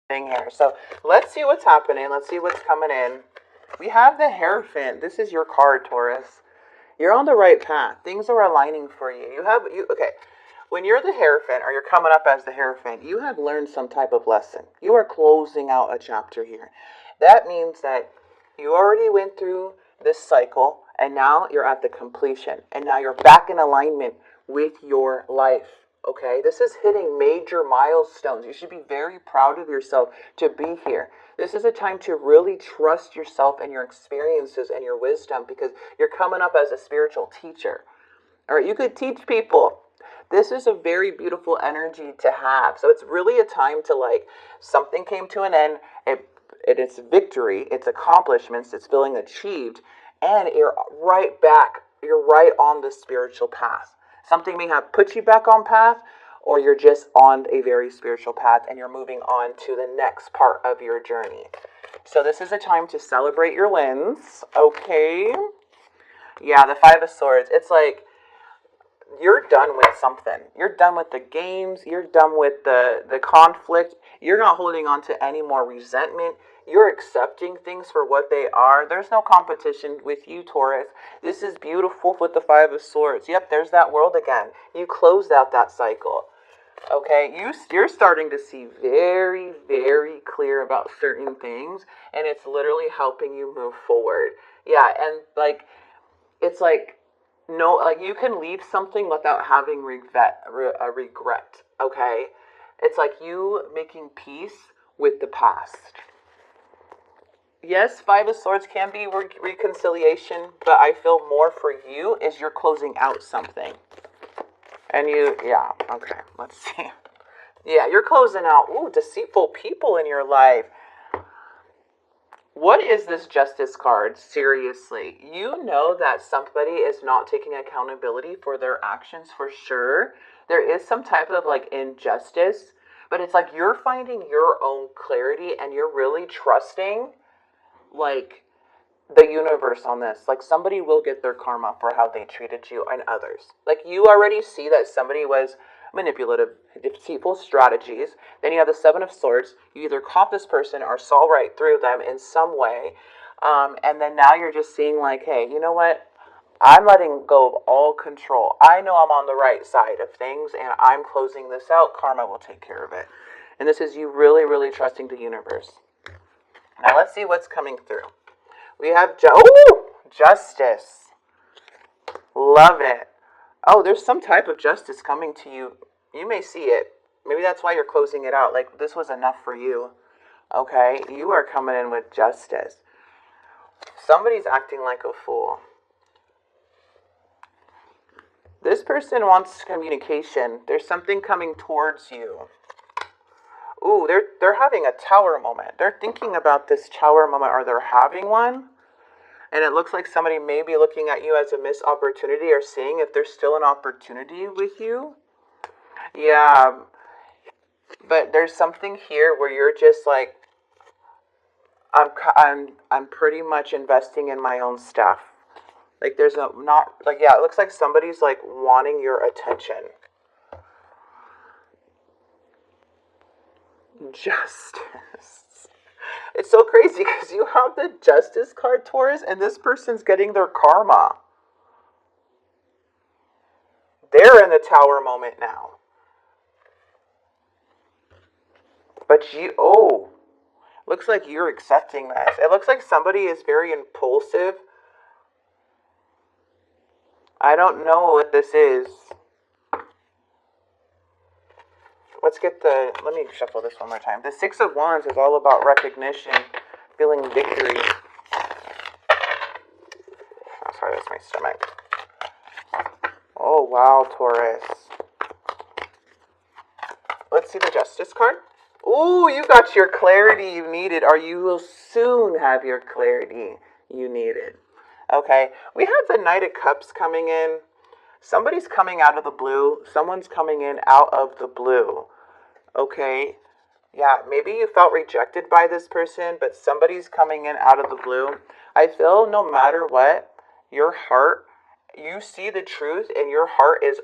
thing here. So let's see what's happening. Let's see what's coming in. We have the Hierophant. This is your card, Taurus. You're on the right path. Things are aligning for you. Okay. When you're the Hierophant, or you're coming up as the Hierophant, you have learned some type of lesson. You are closing out a chapter here. That means that you already went through this cycle, and now you're at the completion. And now you're back in alignment with your life. Okay? This is hitting major milestones. You should be very proud of yourself to be here. This is a time to really trust yourself and your experiences and your wisdom, because you're coming up as a spiritual teacher. All right, you could teach people. This is a very beautiful energy to have. So it's really a time to, like, something came to an end. It's victory, it's accomplishments, it's feeling achieved, and you're right back. You're right on the spiritual path. Something may have put you back on path, or you're just on a very spiritual path and you're moving on to the next part of your journey. So this is a time to celebrate your wins, okay? Yeah, the Five of Swords. It's like you're done with something. You're done with the games. You're done with the conflict. You're not holding on to any more resentment. You're accepting things for what they are. There's no competition with you, Taurus. This is beautiful with the Five of Swords. Yep, there's that world again. You closed out that cycle. Okay, you're starting to see very, very clear about certain things, and it's literally helping you move forward. Yeah, and like, it's like, no, like, you can leave something without having a regret, okay? It's like you making peace with the past. Yes, Five of Swords can be reconciliation, but I feel more for you is you're closing out something. And yeah, okay, let's see. Yeah, you're closing out, deceitful people in your life. What is this Justice card? Seriously, you know that somebody is not taking accountability for their actions for sure. There is some type of, like, injustice, but it's like you're finding your own clarity and you're really trusting, like, the universe on this. Like, somebody will get their karma for how they treated you and others. Like, you already see that somebody was manipulative, deceitful strategies. Then you have the Seven of Swords. You either caught this person or saw right through them in some way. And then now you're just seeing, like, hey, you know what? I'm letting go of all control. I know I'm on the right side of things, and I'm closing this out. Karma will take care of it. And this is you really, really trusting the universe. Now let's see what's coming through. We have justice. Love it. Oh, there's some type of justice coming to you. You may see it. Maybe that's why you're closing it out. Like, this was enough for you. Okay? You are coming in with justice. Somebody's acting like a fool. This person wants communication. There's something coming towards you. Ooh, they're having a tower moment. They're thinking about this tower moment, or they're having one. And it looks like somebody may be looking at you as a missed opportunity, or seeing if there's still an opportunity with you. Yeah. But there's something here where you're just like, I'm pretty much investing in my own stuff. Like, there's it looks like somebody's, like, wanting your attention. Justice. It's so crazy because you have the Justice card, Taurus, and this person's getting their karma. They're in the tower moment now. But looks like you're accepting this. It looks like somebody is very impulsive. I don't know what this is. Let me shuffle this one more time. The Six of Wands is all about recognition, feeling victory. Oh, sorry, that's my stomach. Oh, wow, Taurus. Let's see the Justice card. Ooh, you got your clarity you needed, or you will soon have your clarity you needed. Okay, we have the Knight of Cups coming in. Somebody's coming out of the blue. Someone's coming in out of the blue. Okay, yeah, maybe you felt rejected by this person, but somebody's coming in out of the blue. I feel no matter what, your heart, you see the truth, and your heart is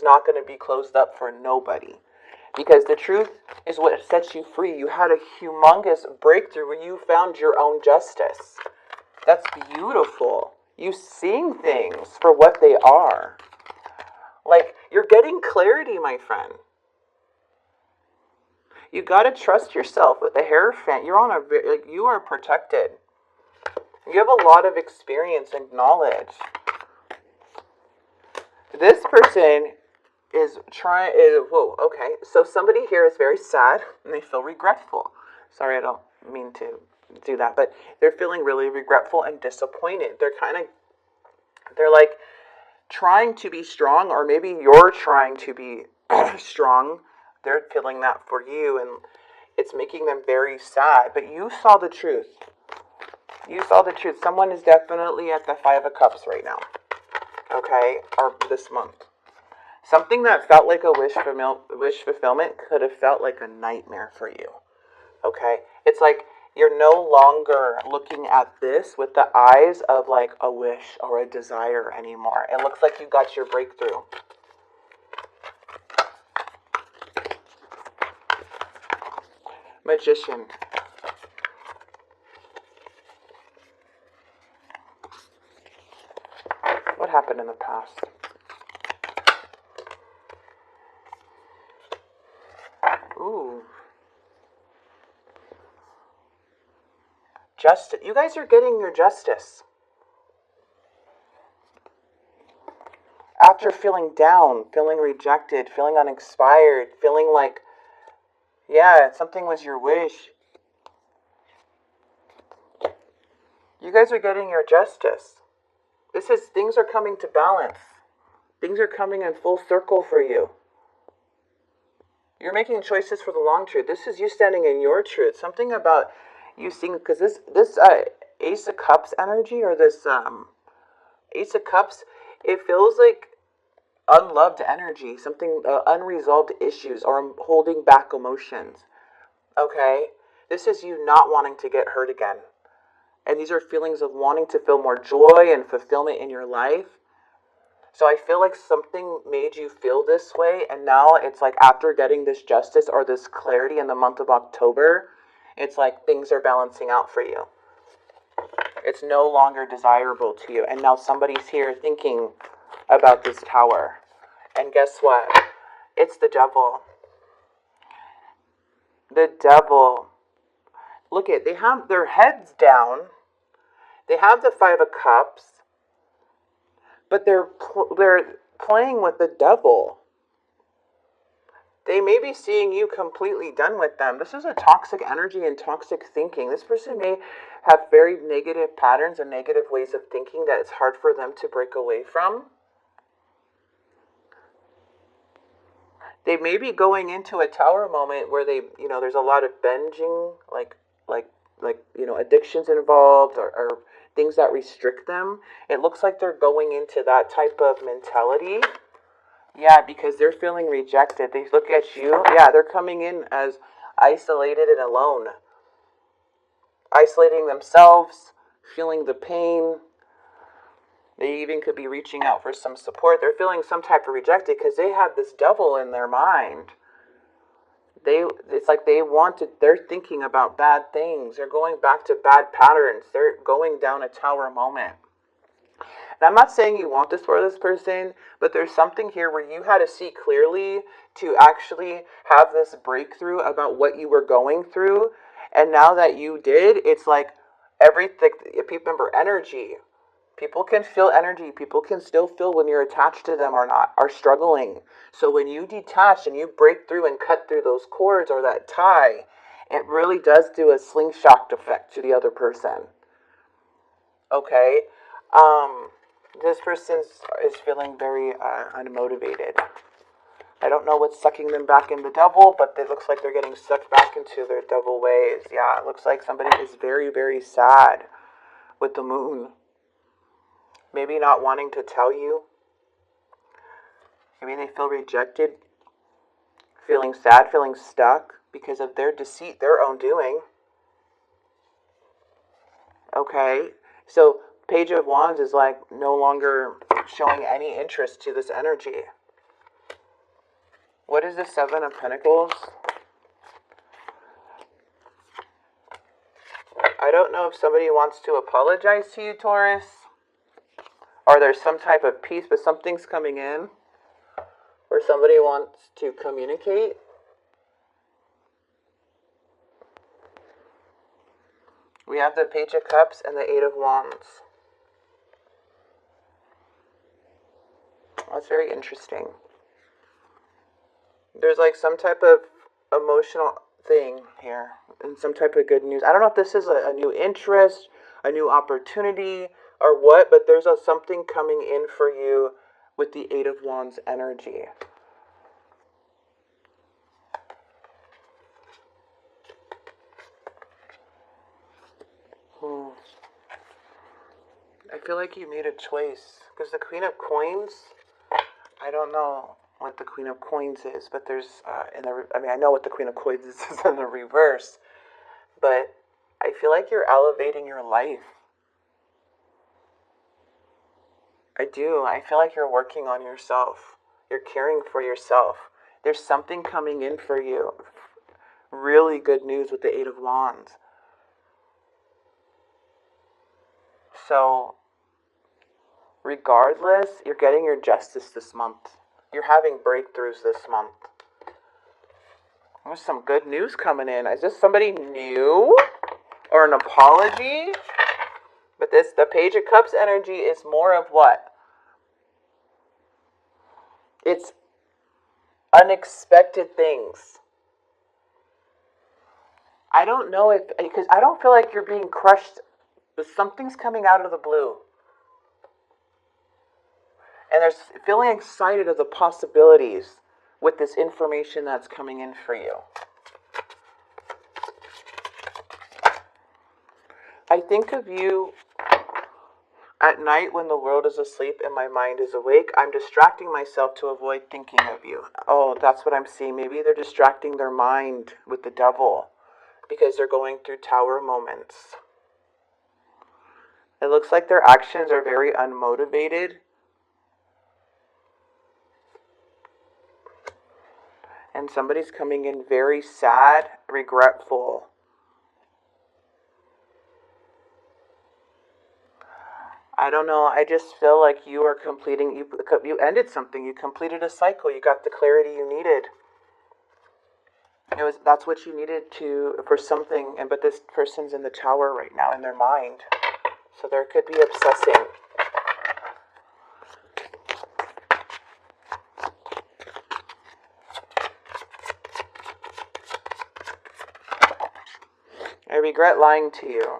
not going to be closed up for nobody. Because the truth is what sets you free. You had a humongous breakthrough when you found your own justice. That's beautiful. You seeing things for what they are. Like, you're getting clarity, my friend. You gotta trust yourself with the Hierophant. You are protected. You have a lot of experience and knowledge. This person is whoa, okay. So somebody here is very sad and they feel regretful. Sorry, I don't mean to do that, but they're feeling really regretful and disappointed. They're like trying to be strong, or maybe you're trying to be strong. They're feeling that for you, and it's making them very sad. But you saw the truth. You saw the truth. Someone is definitely at the Five of Cups right now. Okay? Or this month. Something that felt like a wish fulfillment could have felt like a nightmare for you. Okay? It's like you're no longer looking at this with the eyes of like a wish or a desire anymore. It looks like you got your breakthrough. Magician. What happened in the past? Ooh. Justice. You guys are getting your justice. After feeling down, feeling rejected, feeling uninspired, feeling like, yeah, something was your wish. You guys are getting your justice. Things are coming to balance. Things are coming in full circle for you. You're making choices for the long truth. This is you standing in your truth. Something about you seeing, because this Ace of Cups energy, or this Ace of Cups, it feels like unloved energy, something unresolved issues, or holding back emotions. Okay? This is you not wanting to get hurt again. And these are feelings of wanting to feel more joy and fulfillment in your life. So I feel like something made you feel this way, and now it's like after getting this justice or this clarity in the month of October, it's like things are balancing out for you. It's no longer desirable to you. And now somebody's here thinking about this Tower. And guess what? It's the devil. The devil. Look at, they have their heads down. They have the Five of Cups. But they're playing with the devil. They may be seeing you completely done with them. This is a toxic energy and toxic thinking. This person may have very negative patterns and negative ways of thinking that it's hard for them to break away from. They may be going into a Tower moment where they, there's a lot of binging, like addictions involved, or things that restrict them. It looks like they're going into that type of mentality. Yeah, because they're feeling rejected. They look at you. Yeah, they're coming in as isolated and alone. Isolating themselves, feeling the pain. They even could be reaching out for some support. They're feeling some type of rejected because they have this devil in their mind. It's like they're thinking about bad things. They're going back to bad patterns. They're going down a Tower moment. And I'm not saying you want this for this person, but there's something here where you had to see clearly to actually have this breakthrough about what you were going through. And now that you did, it's like everything, if you remember energy, people can feel energy. People can still feel when you're attached to them or not, are struggling. So when you detach and you break through and cut through those cords or that tie, it really does do a slingshot effect to the other person. Okay? This person is feeling very unmotivated. I don't know what's sucking them back in the devil, but it looks like they're getting sucked back into their devil ways. Yeah, it looks like somebody is very, very sad with the moon. Maybe not wanting to tell you. Maybe they feel rejected, feeling sad, feeling stuck because of their deceit, their own doing. Okay, so Page of Wands is like no longer showing any interest to this energy. What is the Seven of Pentacles? I don't know if somebody wants to apologize to you, Taurus, or there's some type of peace, but something's coming in, or somebody wants to communicate. We have the Page of Cups and the Eight of Wands. That's very interesting. There's like some type of emotional thing here and some type of good news. I don't know if this is a new interest, a new opportunity, or what, but there's something coming in for you with the Eight of Wands energy. I feel like you made a choice because the Queen of Coins, I don't know what the Queen of Coins is, but there's I know what the Queen of Coins is in the reverse, but I feel like you're elevating your life. I do. I feel like you're working on yourself. You're caring for yourself. There's something coming in for you. Really good news with the Eight of Wands. So, regardless, you're getting your justice this month. You're having breakthroughs this month. There's some good news coming in. Is this somebody new? Or an apology? But the Page of Cups energy is more of what? It's unexpected things. I don't know because I don't feel like you're being crushed, but something's coming out of the blue. And there's feeling excited of the possibilities with this information that's coming in for you. I think of you at night when the world is asleep and my mind is awake. I'm distracting myself to avoid thinking of you. Oh, that's what I'm seeing. Maybe they're distracting their mind with the devil because they're going through tower moments. It looks like their actions are very unmotivated. And somebody's coming in very sad, regretful. I don't know. I just feel like you are completing, you ended something. You completed a cycle. You got the clarity you needed. That's what you needed for something. But this person's in the tower right now in their mind. So there could be obsessing. I regret lying to you.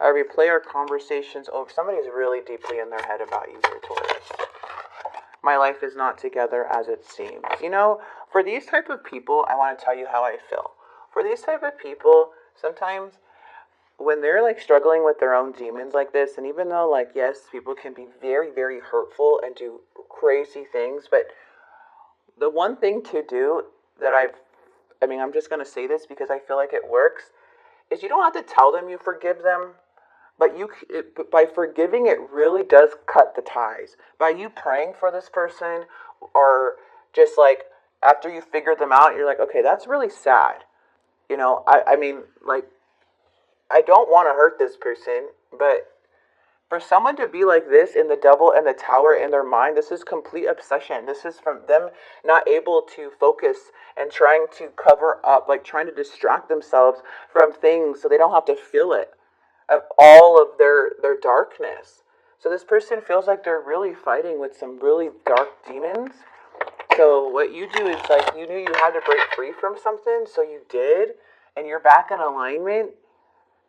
I replay our conversations over. Somebody's really deeply in their head about you here, Taurus. My life is not together as it seems. You know, for these type of people, I want to tell you how I feel. For these type of people, sometimes when they're like struggling with their own demons like this, and even though like, yes, people can be very, very hurtful and do crazy things, but the one thing to do that I'm just going to say this because I feel like it works, is you don't have to tell them you forgive them, but by forgiving it really does cut the ties. By you praying for this person, or just like after you figure them out, you're like, okay, that's really sad. You know, I mean, like, I don't want to hurt this person, but for someone to be like this in the devil and the tower in their mind, this is complete obsession. This is from them not able to focus and trying to cover up, like trying to distract themselves from things so they don't have to feel it, of all of their darkness. So this person feels like they're really fighting with some really dark demons. So what you do is like, you knew you had to break free from something, so you did, and you're back in alignment.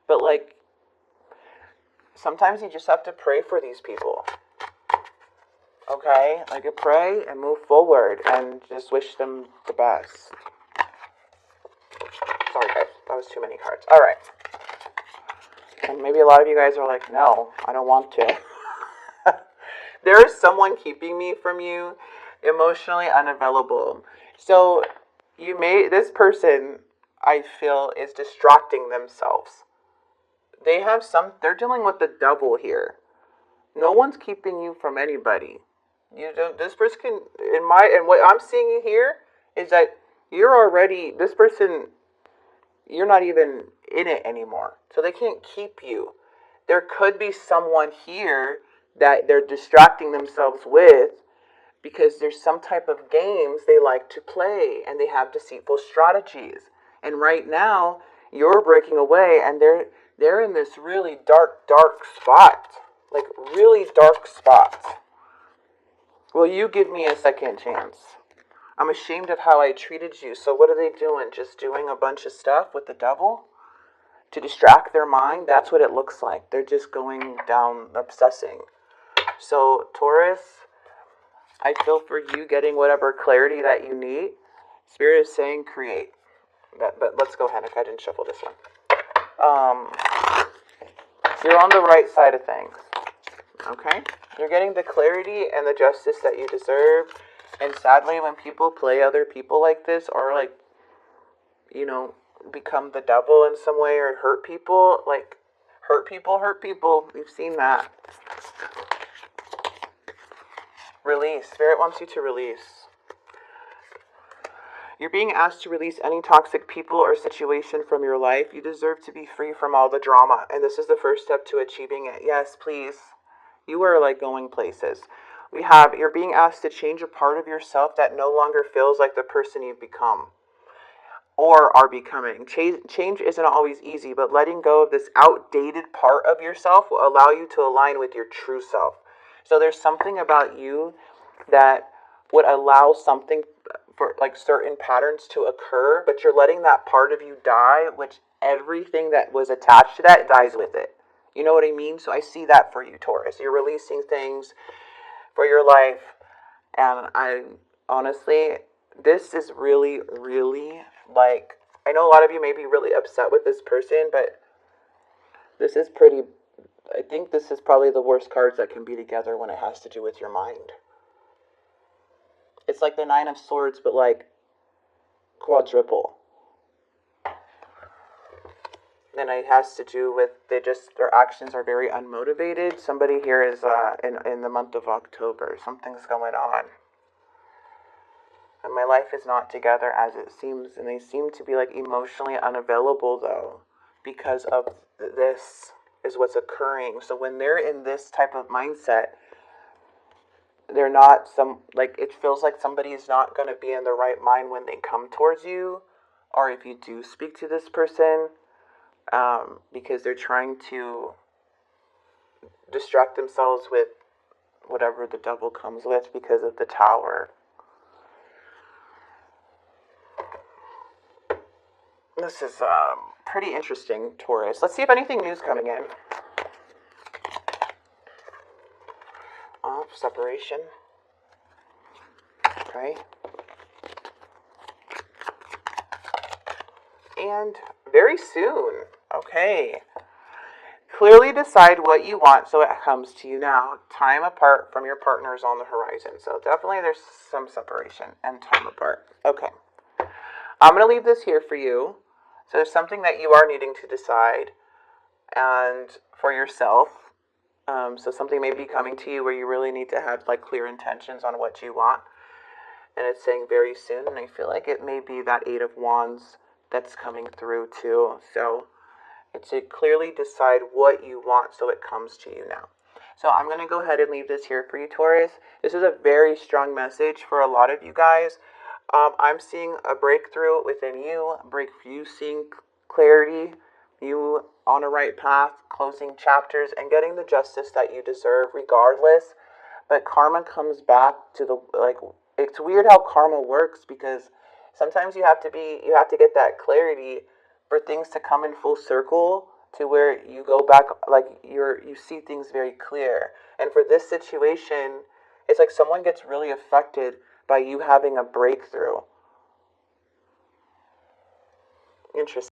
But like, sometimes you just have to pray for these people. Okay? Like, pray and move forward and just wish them the best. Sorry guys, that was too many cards. Alright. And maybe a lot of you guys are like, no, I don't want to. There is someone keeping me from you, emotionally unavailable. So this person, I feel, is distracting themselves. They're dealing with the devil here. No one's keeping you from anybody. This person can, and what I'm seeing here is that this person, you're not even in it anymore. So they can't keep you. There could be someone here that they're distracting themselves with because there's some type of games they like to play and they have deceitful strategies. And right now, you're breaking away and they're in this really dark spot. Like, really dark spot. Will you give me a second chance? I'm ashamed of how I treated you. So what are they doing? Just doing a bunch of stuff with the devil? To distract their mind? That's what it looks like. They're just going down, obsessing. So, Taurus, I feel for you getting whatever clarity that you need. Spirit is saying create. But let's go ahead. I didn't shuffle this one. You're on the right side of things. Okay? You're getting the clarity and the justice that you deserve. And sadly, when people play other people like this, or like, become the devil in some way, or hurt people. We've seen that. Release. Spirit wants you to release. You're being asked to release any toxic people or situation from your life. You deserve to be free from all the drama. And this is the first step to achieving it. Yes, please. You are like going places. You're being asked to change a part of yourself that no longer feels like the person you've become or are becoming. Change isn't always easy, but letting go of this outdated part of yourself will allow you to align with your true self. So there's something about you that would allow something for like certain patterns to occur, but you're letting that part of you die, which everything that was attached to that dies with it. You know what I mean? So I see that for you, Taurus. You're releasing things for your life. And I honestly, this is really, really like, I know a lot of you may be really upset with this person, but this is I think this is probably the worst cards that can be together when it has to do with your mind. It's like the Nine of Swords, but like quadruple. And it has to do with their actions are very unmotivated. Somebody here is in the month of October. Something's going on. And my life is not together as it seems. And they seem to be like emotionally unavailable though. Because of this is what's occurring. So when they're in this type of mindset, they're not it feels like somebody is not going to be in the right mind when they come towards you. Or if you do speak to this person. Because they're trying to distract themselves with whatever the devil comes with because of the Tower. This is pretty interesting, Taurus. Let's see if anything new is coming in. Separation. Okay. And very soon. Okay. Clearly decide what you want so it comes to you now. Time apart from your partners on the horizon. So definitely there's some separation and time apart. Okay. I'm going to leave this here for you. So there's something that you are needing to decide and for yourself. So something may be coming to you where you really need to have like clear intentions on what you want. And it's saying very soon. And I feel like it may be that Eight of Wands that's coming through too. So it's to clearly decide what you want so it comes to you now. So I'm going to go ahead and leave this here for you, Taurus. This is a very strong message for a lot of you guys. I'm seeing a breakthrough within you, you seeing clarity, you on a right path, closing chapters and getting the justice that you deserve regardless. But karma comes back to it's weird how karma works because sometimes you have to get that clarity for things to come in full circle to where you go back, like you see things very clear. And for this situation, it's like someone gets really affected by you having a breakthrough. Interesting.